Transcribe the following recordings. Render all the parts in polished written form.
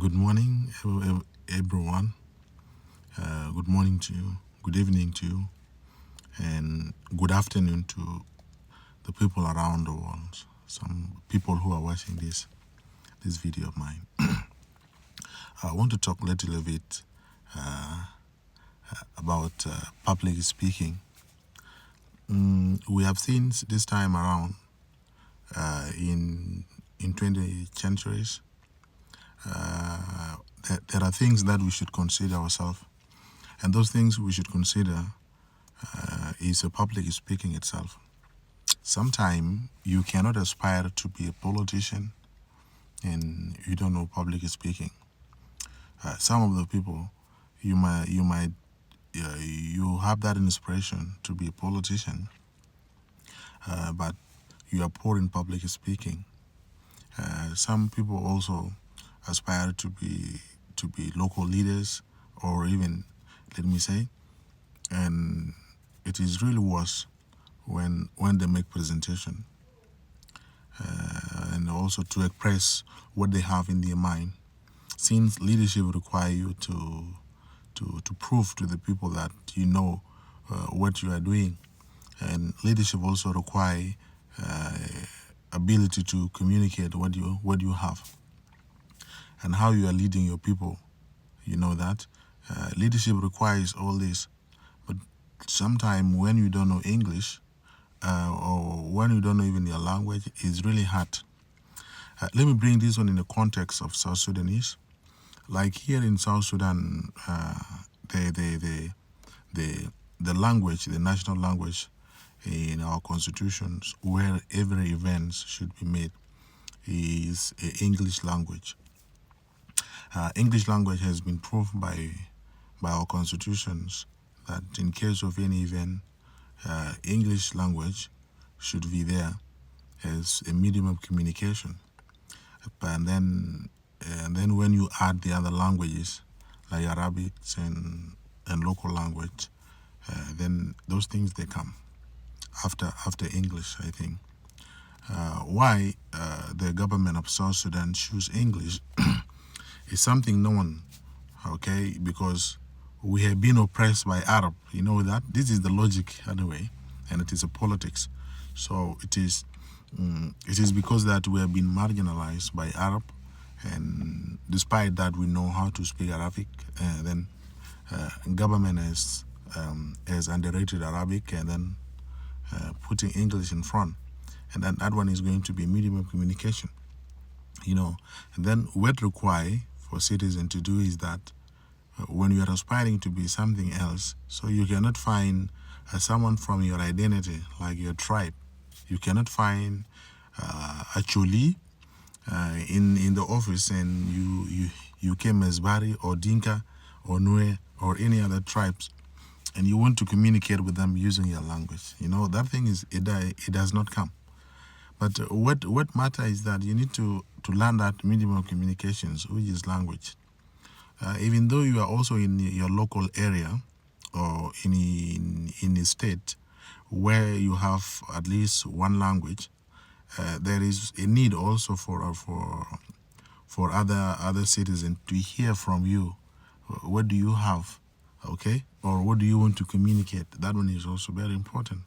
Good morning, everyone. Good morning to you. Good evening to you, and good afternoon to the people around the world. Some people who are watching this video of mine. I want to talk a little bit about public speaking. We have seen this time around in 20th centuries. There are things that we should consider ourselves, and those things we should consider is a public speaking itself. Sometimes you cannot aspire to be a politician and you don't know public speaking. Some of the people you have that inspiration to be a politician, but you are poor in public speaking. Some people also aspire to be local leaders, or even, let me say, and it is really worse when they make presentation and also to express what they have in their mind, since leadership require you to prove to the people that you know what you are doing, and leadership also require ability to communicate what you have and how you are leading your people. You know that leadership requires all this, but sometimes when you don't know English, or when you don't know even your language, it's really hard. Let me bring this one in the context of South Sudanese. Like here in South Sudan, the language, the national language in our constitutions, where every event should be made, is English language. English language has been proved by our constitutions that in case of any event, English language should be there as a medium of communication. And then when you add the other languages like Arabic and local language, then those things they come after English, I think. Why the government of South Sudan choose English is something known, okay? Because we have been oppressed by Arab. You know that this is the logic anyway, and it is a politics. So it is because that we have been marginalized by Arab, and despite that we know how to speak Arabic, then government has underrated Arabic and then putting English in front, and then that one is going to be a medium of communication. You know, and then what require for citizens to do is that when you are aspiring to be something else, so you cannot find someone from your identity, like your tribe. You cannot find a Choli in the office, and you came as Bari or Dinka or Nue or any other tribes, and you want to communicate with them using your language. You know, that thing is it does not come. But what matters is that you need to learn that medium of communications, which is language. Even though you are also in your local area or in a state where you have at least one language, there is a need also for other citizens to hear from you. What do you have, okay? Or what do you want to communicate? That one is also very important,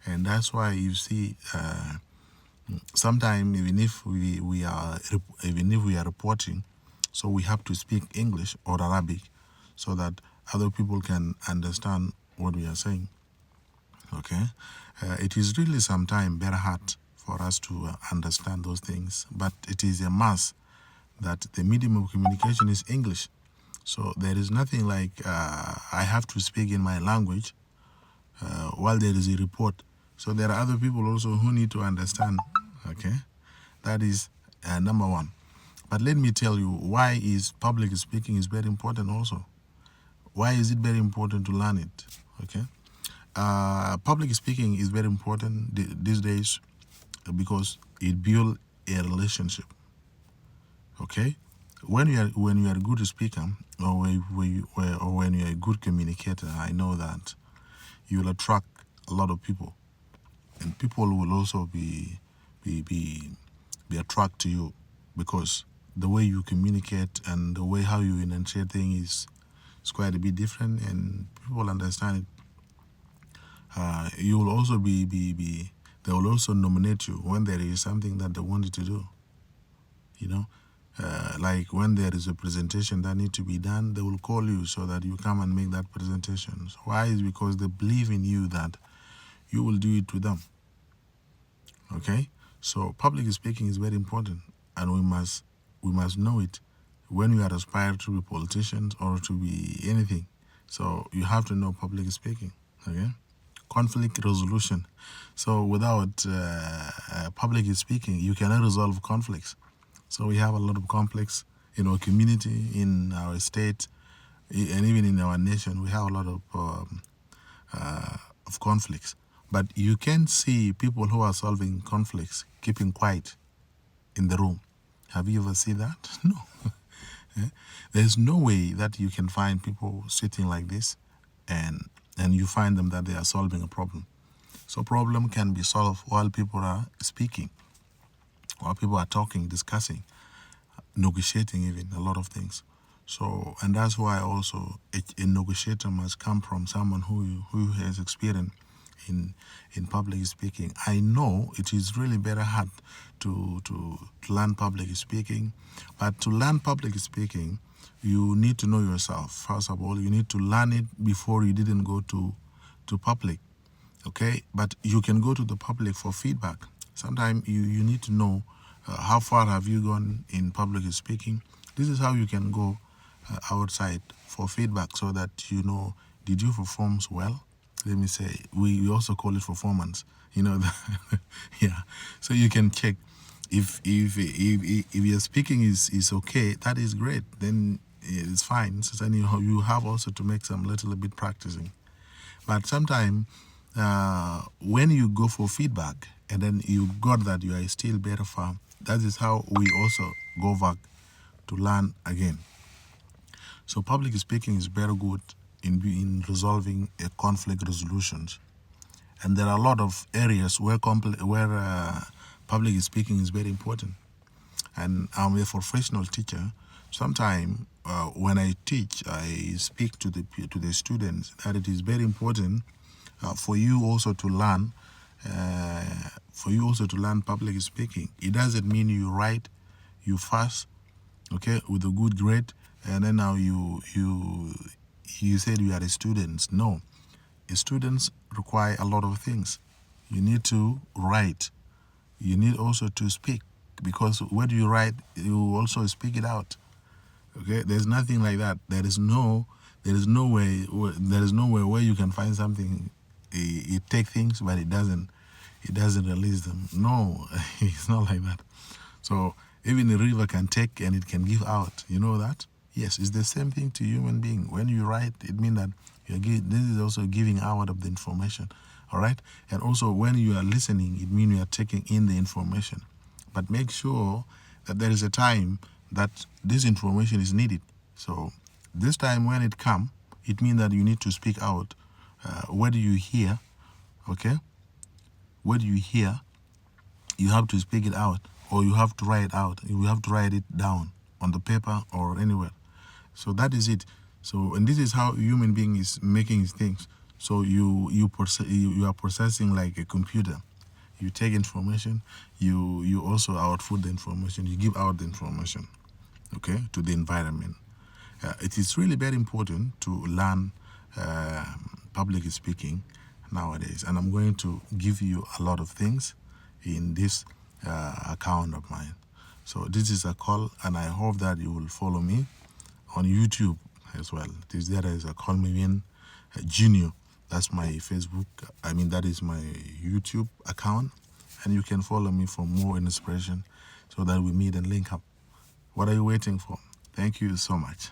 and that's why you see. Sometimes even if we are reporting, so we have to speak English or Arabic so that other people can understand what we are saying. Okay, it is really sometimes very hard for us to understand those things, but it is a must that the medium of communication is English. So there is nothing like I have to speak in my language while there is a report. So there are other people also who need to understand. Okay, that is number one. But let me tell you why is public speaking is very important also. Why is it very important to learn it? Okay, public speaking is very important these days because it builds a relationship. Okay, when you are a good speaker, or when you are a good communicator, I know that you will attract a lot of people, and people will also be attracted to you because the way you communicate and the way how you enunciate things is quite a bit different, and people understand it. You will also be they will also nominate you when there is something that they want you to do. You know, like when there is a presentation that need to be done, they will call you so that you come and make that presentation. So why? Is because they believe in you that you will do it to them. Okay, so public speaking is very important, and we must know it when we are aspired to be politicians or to be anything. So you have to know public speaking. Okay, conflict resolution. So without public speaking, you cannot resolve conflicts. So we have a lot of conflicts in our community, in our state, and even in our nation. We have a lot of conflicts. But you can see people who are solving conflicts keeping quiet in the room. Have you ever seen that? No. There's no way that you can find people sitting like this and you find them that they are solving a problem. So problem can be solved while people are speaking, while people are talking, discussing, negotiating even a lot of things. So, and that's why also a negotiator must come from someone who has experience in public speaking. I know it is really very hard to learn public speaking, but to learn public speaking, you need to know yourself. First of all, you need to learn it before you didn't go to public. Okay, but you can go to the public for feedback. Sometimes you need to know how far have you gone in public speaking. This is how you can go outside for feedback, so that you know, did you perform well? Let me say, we also call it performance. You know, yeah. So you can check if your speaking is okay. That is great. Then it's fine. So then you have also to make some little bit practicing. But sometimes when you go for feedback and then you got that you are still better firm, that is how we also go back to learn again. So public speaking is very good in resolving a conflict resolutions. And there are a lot of areas where public speaking is very important. And I'm a professional teacher. Sometimes when I teach, I speak to the students that it is very important for you also to learn public speaking. It doesn't mean you write, you fast, okay, with a good grade, and then now you said you are a student. No, students require a lot of things. You need to write. You need also to speak, because when you write, you also speak it out. Okay, there's nothing like that. There is no way where you can find something. It take things, but it doesn't release them. No, it's not like that. So even a river can take and it can give out. You know that? Yes, it's the same thing to human being. When you write, it means that this is also giving out of the information. All right? And also when you are listening, it means you are taking in the information. But make sure that there is a time that this information is needed. So this time when it comes, it means that you need to speak out. What do you hear? Okay? What do you hear? You have to speak it out, or you have to write it out. You have to write it down on the paper or anywhere. So that is it. So, and this is how a human being is making things. So you are processing like a computer. You take information, you also output the information, you give out the information, okay, to the environment. It is really very important to learn public speaking nowadays, and I'm going to give you a lot of things in this account of mine. So this is a call, and I hope that you will follow me on YouTube as well. There is a Call Me Win Junior. That's my Facebook. That is my YouTube account, and you can follow me for more inspiration, so that we meet and link up. What are you waiting for? Thank you so much.